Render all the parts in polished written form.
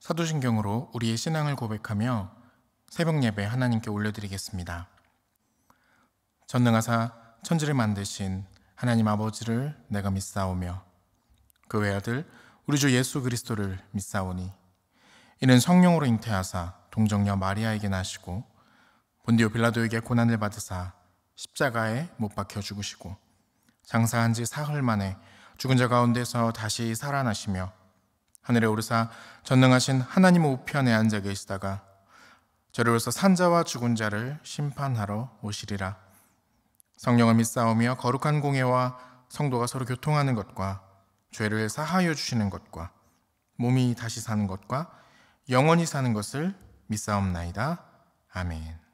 사도신경으로 우리의 신앙을 고백하며 새벽 예배 하나님께 올려드리겠습니다. 전능하사 천지를 만드신 하나님 아버지를 내가 믿사오며 그 외아들 우리 주 예수 그리스도를 믿사오니 이는 성령으로 잉태하사 동정녀 마리아에게 나시고 본디오 빌라도에게 고난을 받으사 십자가에 못 박혀 죽으시고 장사한 지 사흘 만에 죽은 자 가운데서 다시 살아나시며 하늘에 오르사 전능하신 하나님 우편에 앉아 계시다가 저리로서 산자와 죽은 자를 심판하러 오시리라. 성령을 믿사오며 거룩한 공예와 성도가 서로 교통하는 것과 죄를 사하여 주시는 것과 몸이 다시 사는 것과 영원히 사는 것을 믿사옵나이다. 아멘.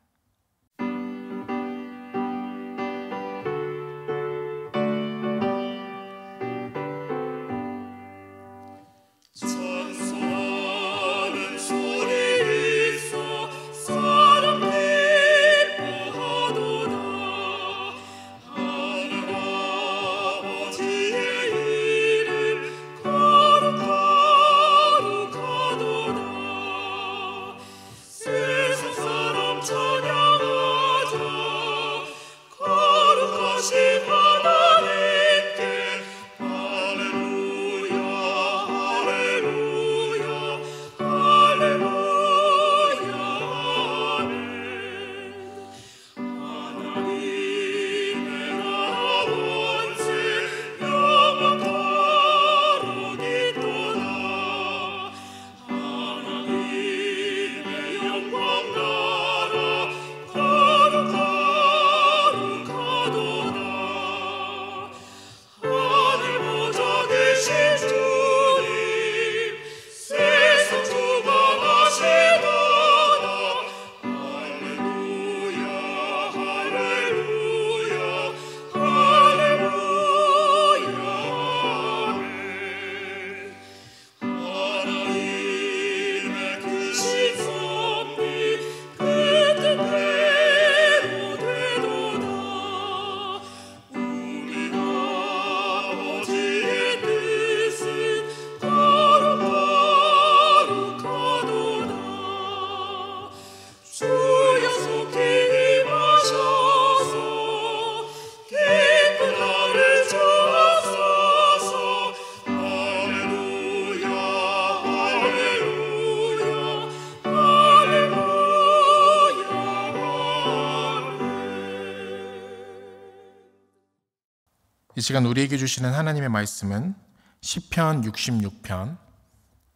이 시간 우리에게 주시는 하나님의 말씀은 시편 66편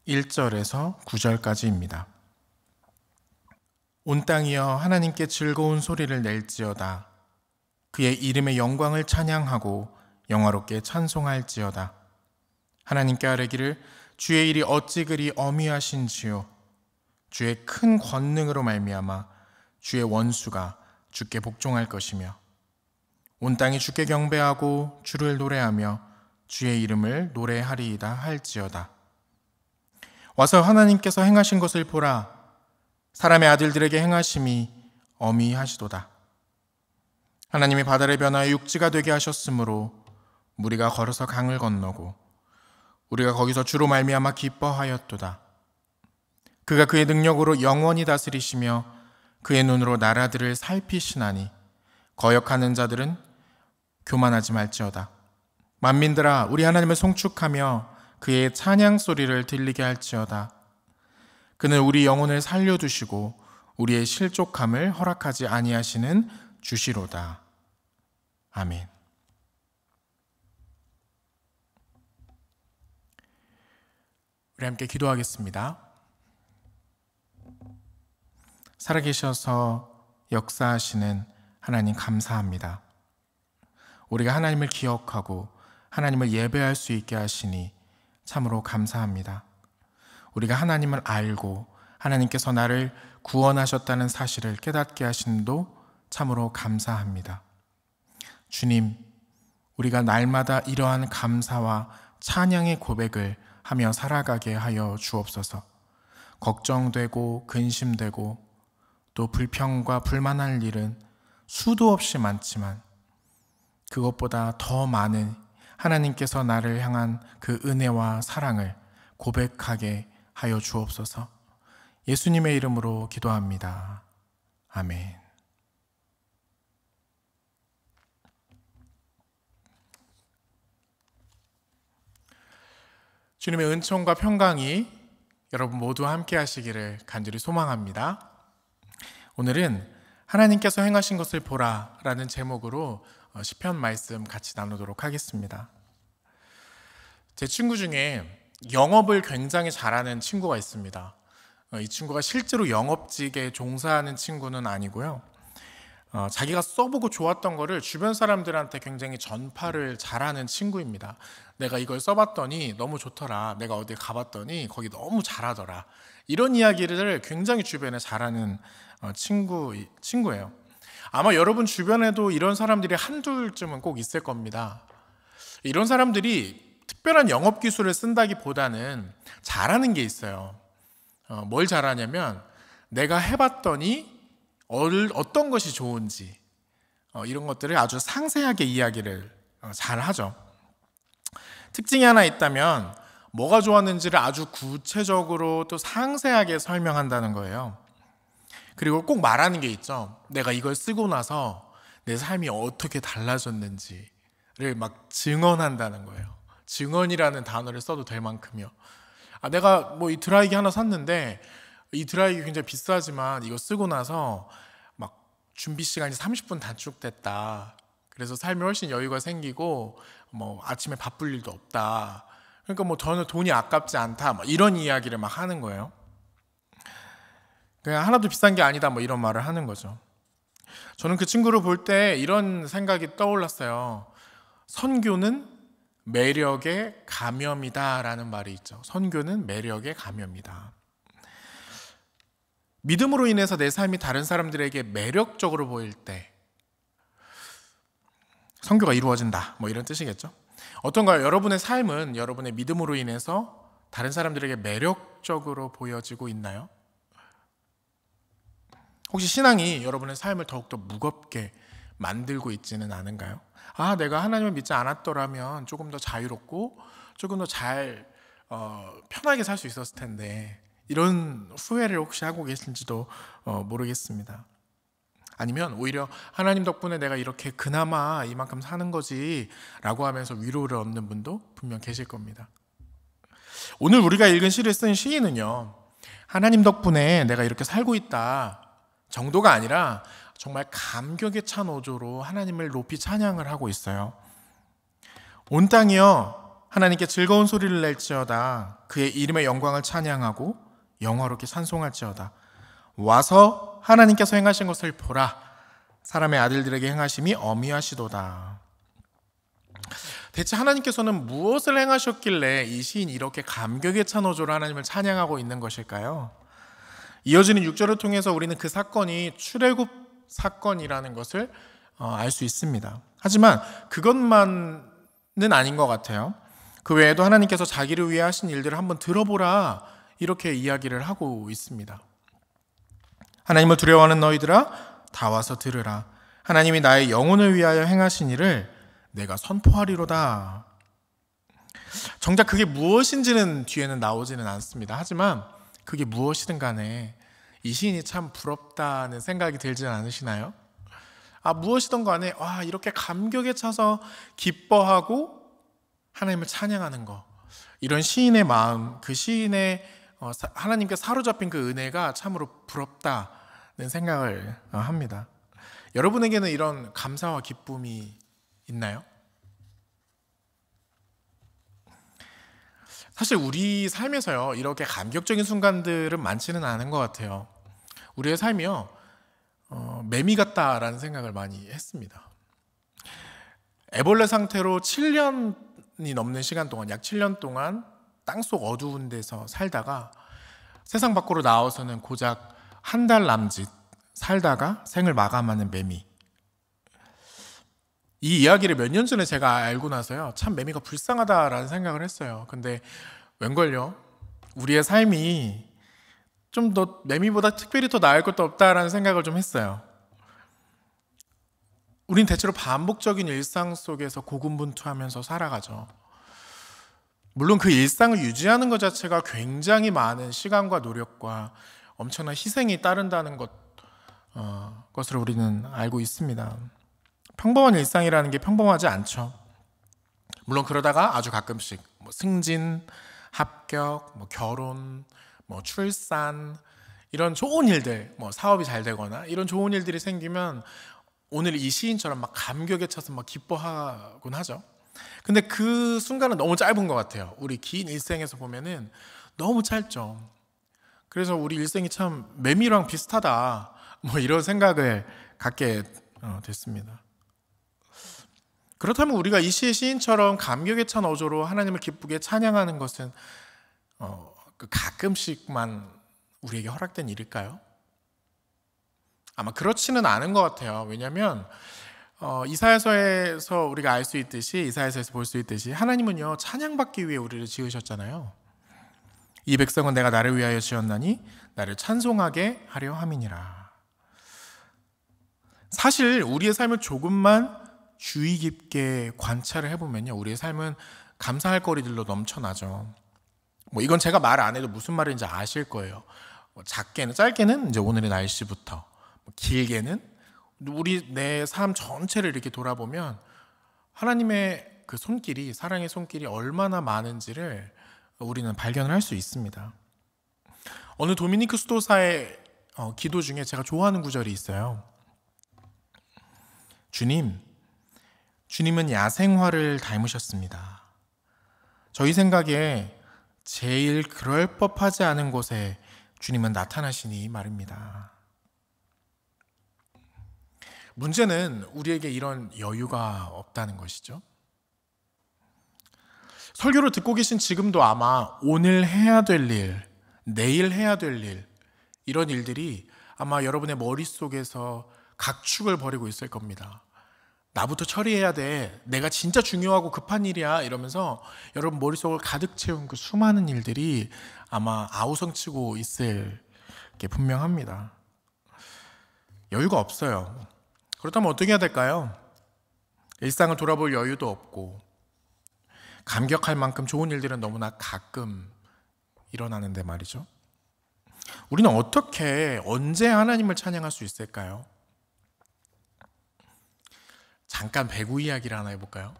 1절에서 9절까지입니다. 온 땅이여 하나님께 즐거운 소리를 낼지어다. 그의 이름의 영광을 찬양하고 영화롭게 찬송할지어다. 하나님께 아뢰기를 주의 일이 어찌 그리 어미하신지요. 주의 큰 권능으로 말미암아 주의 원수가 주께 복종할 것이며 온 땅이 주께 경배하고 주를 노래하며 주의 이름을 노래하리이다 할지어다. 와서 하나님께서 행하신 것을 보라. 사람의 아들들에게 행하심이 어미하시도다. 하나님이 바다를 변화해 육지가 되게 하셨으므로 무리가 걸어서 강을 건너고 우리가 거기서 주로 말미암아 기뻐하였도다. 그가 그의 능력으로 영원히 다스리시며 그의 눈으로 나라들을 살피시나니 거역하는 자들은 교만하지 말지어다. 만민들아 우리 하나님을 송축하며 그의 찬양 소리를 들리게 할지어다. 그는 우리 영혼을 살려두시고 우리의 실족함을 허락하지 아니하시는 주시로다. 아멘. 우리 함께 기도하겠습니다. 살아계셔서 역사하시는 하나님 감사합니다. 우리가 하나님을 기억하고 하나님을 예배할 수 있게 하시니 참으로 감사합니다. 우리가 하나님을 알고 하나님께서 나를 구원하셨다는 사실을 깨닫게 하심도 참으로 감사합니다. 주님, 우리가 날마다 이러한 감사와 찬양의 고백을 하며 살아가게 하여 주옵소서. 걱정되고 근심되고 또 불평과 불만할 일은 수도 없이 많지만 그것보다 더 많은 하나님께서 나를 향한 그 은혜와 사랑을 고백하게 하여 주옵소서. 예수님의 이름으로 기도합니다. 아멘. 주님의 은총과 평강이 여러분 모두 함께 하시기를 간절히 소망합니다. 오늘은 하나님께서 행하신 것을 보라 라는 제목으로 시편 말씀 같이 나누도록 하겠습니다. 제 친구 중에 영업을 굉장히 잘하는 친구가 있습니다. 이 친구가 실제로 영업직에 종사하는 친구는 아니고요. 자기가 써보고 좋았던 거를 주변 사람들한테 굉장히 전파를 잘하는 친구입니다. 내가 이걸 써봤더니 너무 좋더라. 내가 어디 가봤더니 거기 너무 잘하더라. 이런 이야기를 굉장히 주변에 잘하는 친구예요. 아마 여러분 주변에도 이런 사람들이 한둘쯤은 꼭 있을 겁니다. 이런 사람들이 특별한 영업 기술을 쓴다기보다는 잘하는 게 있어요. 뭘 잘하냐면 내가 해봤더니 어떤 것이 좋은지 이런 것들을 아주 상세하게 이야기를 잘 하죠. 특징이 하나 있다면 뭐가 좋았는지를 아주 구체적으로 또 상세하게 설명한다는 거예요. 그리고 꼭 말하는 게 있죠. 내가 이걸 쓰고 나서 내 삶이 어떻게 달라졌는지를 막 증언한다는 거예요. 증언이라는 단어를 써도 될 만큼요. 내가 뭐 이 드라이기 하나 샀는데 이 드라이기 굉장히 비싸지만 이거 쓰고 나서 막 준비 시간이 30분 단축됐다. 그래서 삶에 훨씬 여유가 생기고 뭐 아침에 바쁠 일도 없다. 그러니까 뭐 전혀 돈이 아깝지 않다. 뭐 이런 이야기를 막 하는 거예요. 그냥 하나도 비싼 게 아니다. 뭐 이런 말을 하는 거죠. 저는 그 친구를 볼 때 이런 생각이 떠올랐어요. 선교는 매력의 감염이다라는 말이 있죠. 선교는 매력의 감염이다. 믿음으로 인해서 내 삶이 다른 사람들에게 매력적으로 보일 때 선교가 이루어진다. 뭐 이런 뜻이겠죠. 어떤가요? 여러분의 삶은 여러분의 믿음으로 인해서 다른 사람들에게 매력적으로 보여지고 있나요? 혹시 신앙이 여러분의 삶을 더욱더 무겁게 만들고 있지는 않은가요? 내가 하나님을 믿지 않았더라면 조금 더 자유롭고 조금 더 잘 편하게 살 수 있었을 텐데 이런 후회를 혹시 하고 계신지도 모르겠습니다. 아니면 오히려 하나님 덕분에 내가 이렇게 그나마 이만큼 사는 거지 라고 하면서 위로를 얻는 분도 분명 계실 겁니다. 오늘 우리가 읽은 시를 쓴 시인은요, 하나님 덕분에 내가 이렇게 살고 있다 정도가 아니라 정말 감격에 찬 어조로 하나님을 높이 찬양을 하고 있어요. 온 땅이여 하나님께 즐거운 소리를 낼지어다. 그의 이름의 영광을 찬양하고 영화롭게 찬송할지어다. 와서 하나님께서 행하신 것을 보라. 사람의 아들들에게 행하심이 어미하시도다. 대체 하나님께서는 무엇을 행하셨길래 이 시인이 이렇게 감격에 찬 어조로 하나님을 찬양하고 있는 것일까요? 이어지는 6절을 통해서 우리는 그 사건이 출애굽 사건이라는 것을 알 수 있습니다. 하지만 그것만은 아닌 것 같아요. 그 외에도 하나님께서 자기를 위해 하신 일들을 한번 들어보라 이렇게 이야기를 하고 있습니다. 하나님을 두려워하는 너희들아 다 와서 들으라. 하나님이 나의 영혼을 위하여 행하신 일을 내가 선포하리로다. 정작 그게 무엇인지는 뒤에는 나오지는 않습니다. 하지만 그게 무엇이든 간에 이 시인이 참 부럽다는 생각이 들지 않으시나요? 무엇이든 간에 이렇게 감격에 차서 기뻐하고 하나님을 찬양하는 거, 이런 시인의 마음, 그 시인의 하나님께 사로잡힌 그 은혜가 참으로 부럽다는 생각을 합니다. 여러분에게는 이런 감사와 기쁨이 있나요? 사실 우리 삶에서요, 이렇게 감격적인 순간들은 많지는 않은 것 같아요. 우리의 삶이요, 매미 같다라는 생각을 많이 했습니다. 애벌레 상태로 7년이 넘는 시간 동안, 약 7년 동안 땅속 어두운 데서 살다가 세상 밖으로 나와서는 고작 한 달 남짓 살다가 생을 마감하는 매미. 이 이야기를 몇 년 전에 제가 알고 나서요, 참 매미가 불쌍하다라는 생각을 했어요. 근데 웬걸요, 우리의 삶이 좀 더 매미보다 특별히 더 나을 것도 없다라는 생각을 좀 했어요. 우린 대체로 반복적인 일상 속에서 고군분투하면서 살아가죠. 물론 그 일상을 유지하는 것 자체가 굉장히 많은 시간과 노력과 엄청난 희생이 따른다는 것을 우리는 알고 있습니다. 평범한 일상이라는 게 평범하지 않죠. 물론 그러다가 아주 가끔씩 승진, 합격, 결혼, 출산 이런 좋은 일들, 사업이 잘 되거나 이런 좋은 일들이 생기면 오늘 이 시인처럼 막 감격에 차서 막 기뻐하곤 하죠. 근데 그 순간은 너무 짧은 것 같아요. 우리 긴 일생에서 보면은 너무 짧죠. 그래서 우리 일생이 참 매미랑 비슷하다 이런 생각을 갖게 됐습니다. 그렇다면 우리가 이 시의 시인처럼 감격에 찬 어조로 하나님을 기쁘게 찬양하는 것은 가끔씩만 우리에게 허락된 일일까요? 아마 그렇지는 않은 것 같아요. 왜냐하면 이사야서에서 우리가 알 수 있듯이, 이사야서에서 볼 수 있듯이 하나님은요 찬양받기 위해 우리를 지으셨잖아요. 이 백성은 내가 나를 위하여 지었나니 나를 찬송하게 하려 함이니라. 사실 우리의 삶을 조금만 주의 깊게 관찰을 해보면요, 우리의 삶은 감사할 거리들로 넘쳐나죠. 이건 제가 말 안 해도 무슨 말인지 아실 거예요. 짧게는 이제 오늘의 날씨부터, 길게는 우리 내 삶 전체를 이렇게 돌아보면 하나님의 그 손길이, 사랑의 손길이 얼마나 많은지를 우리는 발견을 할 수 있습니다. 어느 도미니크 수도사의 기도 중에 제가 좋아하는 구절이 있어요. 주님은 야생화를 닮으셨습니다. 저희 생각에 제일 그럴 법하지 않은 곳에 주님은 나타나시니 말입니다. 문제는 우리에게 이런 여유가 없다는 것이죠. 설교를 듣고 계신 지금도 아마 오늘 해야 될 일, 내일 해야 될 일, 이런 일들이 아마 여러분의 머릿속에서 각축을 벌이고 있을 겁니다. 나부터 처리해야 돼. 내가 진짜 중요하고 급한 일이야. 이러면서 여러분 머릿속을 가득 채운 그 수많은 일들이 아마 아우성치고 있을 게 분명합니다. 여유가 없어요. 그렇다면 어떻게 해야 될까요? 일상을 돌아볼 여유도 없고 감격할 만큼 좋은 일들은 너무나 가끔 일어나는데 말이죠. 우리는 어떻게, 언제 하나님을 찬양할 수 있을까요? 잠깐 배구 이야기를 하나 해볼까요?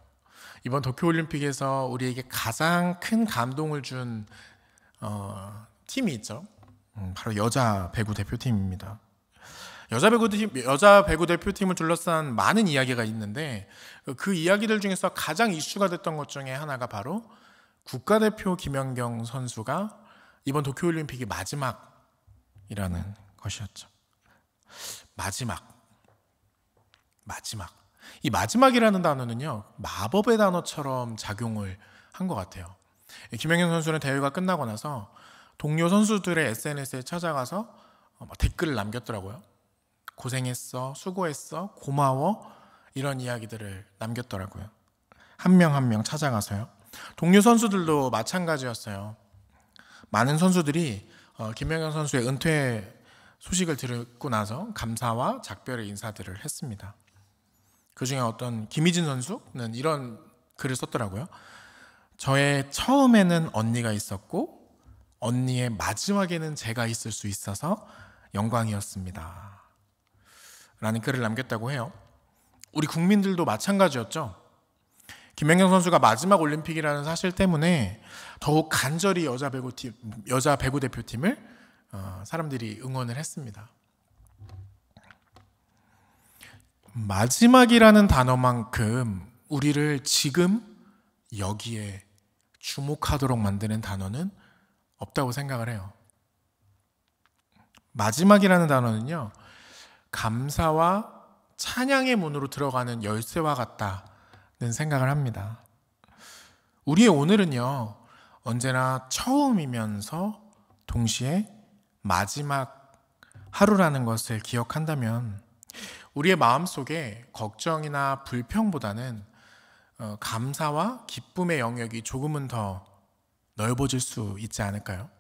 이번 도쿄올림픽에서 우리에게 가장 큰 감동을 준 팀이 있죠. 바로 여자 배구 대표팀입니다. 여자 배구 대표팀을 둘러싼 많은 이야기가 있는데 그 이야기들 중에서 가장 이슈가 됐던 것 중에 하나가 바로 국가대표 김연경 선수가 이번 도쿄올림픽이 마지막이라는 것이었죠. 마지막. 이 마지막이라는 단어는요, 마법의 단어처럼 작용을 한 것 같아요. 김연경 선수는 대회가 끝나고 나서 동료 선수들의 SNS에 찾아가서 댓글을 남겼더라고요. 고생했어, 수고했어, 고마워, 이런 이야기들을 남겼더라고요. 한 명 한 명 찾아가서요. 동료 선수들도 마찬가지였어요. 많은 선수들이 김연경 선수의 은퇴 소식을 듣고 나서 감사와 작별의 인사들을 했습니다. 그 중에 어떤 김희진 선수는 이런 글을 썼더라고요. 저의 처음에는 언니가 있었고 언니의 마지막에는 제가 있을 수 있어서 영광이었습니다. 라는 글을 남겼다고 해요. 우리 국민들도 마찬가지였죠. 김연경 선수가 마지막 올림픽이라는 사실 때문에 더욱 간절히 여자 배구 대표팀을 사람들이 응원을 했습니다. 마지막이라는 단어만큼 우리를 지금 여기에 주목하도록 만드는 단어는 없다고 생각을 해요. 마지막이라는 단어는요, 감사와 찬양의 문으로 들어가는 열쇠와 같다는 생각을 합니다. 우리의 오늘은요, 언제나 처음이면서 동시에 마지막 하루라는 것을 기억한다면 우리의 마음속에 걱정이나 불평보다는 감사와 기쁨의 영역이 조금은 더 넓어질 수 있지 않을까요?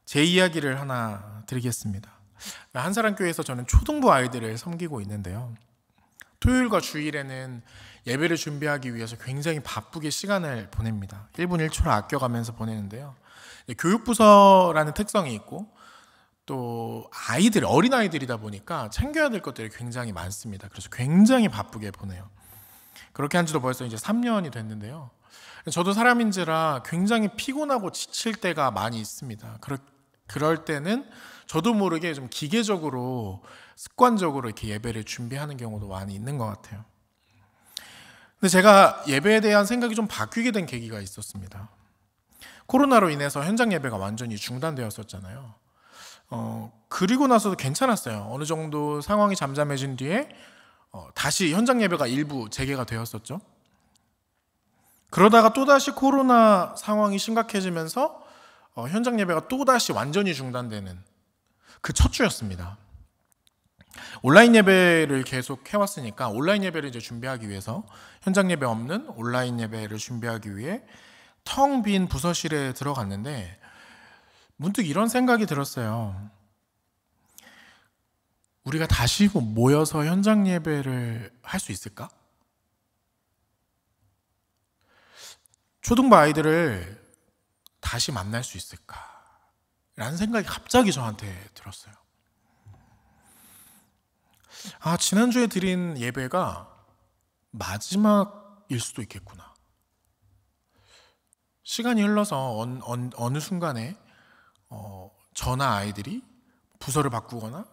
제 이야기를 하나 드리겠습니다. 한사랑교회에서 저는 초등부 아이들을 섬기고 있는데요. 토요일과 주일에는 예배를 준비하기 위해서 굉장히 바쁘게 시간을 보냅니다. 1분 1초를 아껴가면서 보내는데요. 교육부서라는 특성이 있고 또 어린아이들이다 보니까 챙겨야 될 것들이 굉장히 많습니다. 그래서 굉장히 바쁘게 보내요. 그렇게 한 지도 벌써 이제 3년이 됐는데요. 저도 사람인지라 굉장히 피곤하고 지칠 때가 많이 있습니다. 그럴 때는 저도 모르게 좀 기계적으로 습관적으로 이렇게 예배를 준비하는 경우도 많이 있는 것 같아요. 근데 제가 예배에 대한 생각이 좀 바뀌게 된 계기가 있었습니다. 코로나로 인해서 현장 예배가 완전히 중단되었었잖아요. 그리고 나서도 괜찮았어요. 어느 정도 상황이 잠잠해진 뒤에 다시 현장 예배가 일부 재개가 되었었죠. 그러다가 또다시 코로나 상황이 심각해지면서 현장 예배가 또다시 완전히 중단되는 그 첫 주였습니다. 온라인 예배를 계속 해왔으니까 온라인 예배를 이제 준비하기 위해서 현장 예배 없는 온라인 예배를 준비하기 위해 텅 빈 부서실에 들어갔는데 문득 이런 생각이 들었어요. 우리가 다시 모여서 현장 예배를 할 수 있을까? 초등부 아이들을 다시 만날 수 있을까? 라는 생각이 갑자기 저한테 들었어요. 지난주에 드린 예배가 마지막일 수도 있겠구나. 시간이 흘러서 어느 순간에 저나 아이들이 부서를 바꾸거나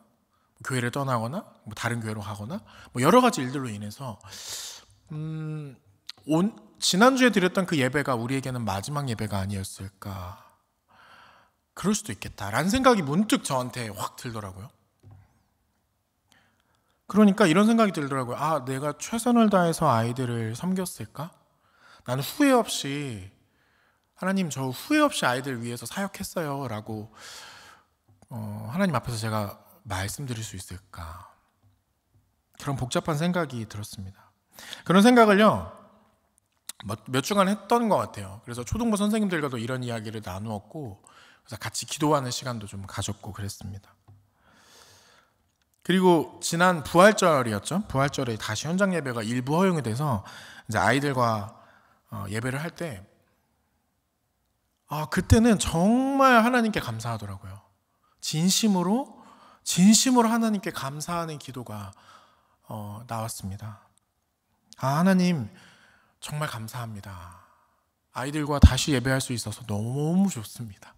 교회를 떠나거나 다른 교회로 가거나 여러 가지 일들로 인해서 지난주에 드렸던 그 예배가 우리에게는 마지막 예배가 아니었을까. 그럴 수도 있겠다라는 생각이 문득 저한테 확 들더라고요. 그러니까 이런 생각이 들더라고요. 내가 최선을 다해서 아이들을 섬겼을까? 나는 후회 없이 하나님, 저 후회 없이 아이들 위해서 사역했어요 라고 하나님 앞에서 제가 말씀드릴 수 있을까? 그런 복잡한 생각이 들었습니다. 그런 생각을요 몇 주간 했던 것 같아요. 그래서 초등부 선생님들과도 이런 이야기를 나누었고 그래서 같이 기도하는 시간도 좀 가졌고 그랬습니다. 그리고 지난 부활절이었죠. 부활절에 다시 현장 예배가 일부 허용이 돼서 이제 아이들과 예배를 할 때 그때는 정말 하나님께 감사하더라고요. 진심으로 하나님께 감사하는 기도가 나왔습니다. 하나님 정말 감사합니다. 아이들과 다시 예배할 수 있어서 너무 좋습니다.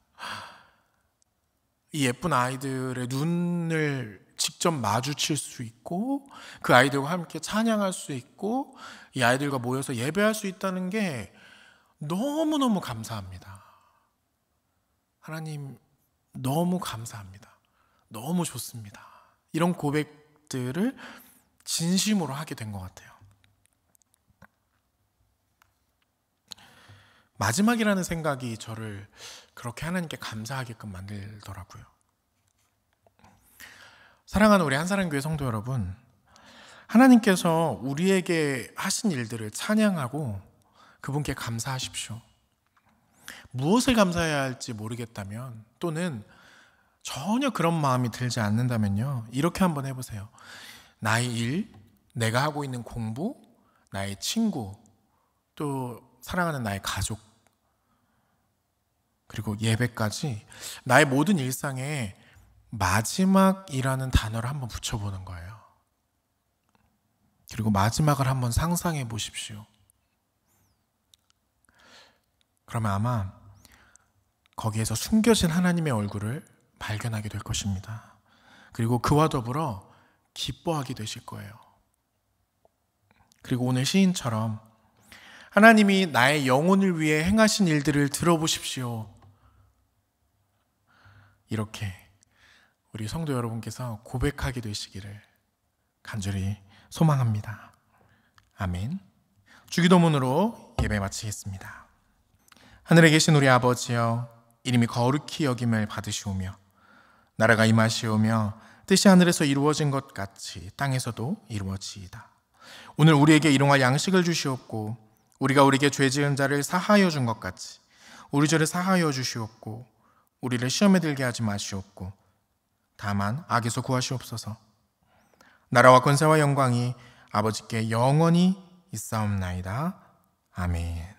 이 예쁜 아이들의 눈을 직접 마주칠 수 있고 그 아이들과 함께 찬양할 수 있고 이 아이들과 모여서 예배할 수 있다는 게 너무너무 감사합니다. 하나님 너무 감사합니다. 너무 좋습니다. 이런 고백들을 진심으로 하게 된 것 같아요. 마지막이라는 생각이 저를 그렇게 하나님께 감사하게끔 만들더라고요. 사랑하는 우리 한사랑교회 성도 여러분, 하나님께서 우리에게 하신 일들을 찬양하고 그분께 감사하십시오. 무엇을 감사해야 할지 모르겠다면 또는 전혀 그런 마음이 들지 않는다면요, 이렇게 한번 해보세요. 나의 일, 내가 하고 있는 공부, 나의 친구, 또 사랑하는 나의 가족, 그리고 예배까지 나의 모든 일상에 마지막이라는 단어를 한번 붙여보는 거예요. 그리고 마지막을 한번 상상해 보십시오. 그러면 아마 거기에서 숨겨진 하나님의 얼굴을 발견하게 될 것입니다. 그리고 그와 더불어 기뻐하게 되실 거예요. 그리고 오늘 시인처럼 하나님이 나의 영혼을 위해 행하신 일들을 들어보십시오. 이렇게 우리 성도 여러분께서 고백하게 되시기를 간절히 소망합니다. 아멘. 주기도문으로 예배 마치겠습니다. 하늘에 계신 우리 아버지여, 이름이 거룩히 여김을 받으시오며 나라가 임하시오며 뜻이 하늘에서 이루어진 것 같이 땅에서도 이루어지이다. 오늘 우리에게 일용할 양식을 주시옵고 우리가 우리에게 죄 지은 자를 사하여 준 것 같이 우리 죄를 사하여 주시옵고 우리를 시험에 들게 하지 마시옵고 다만 악에서 구하시옵소서. 나라와 권세와 영광이 아버지께 영원히 있사옵나이다. 아멘.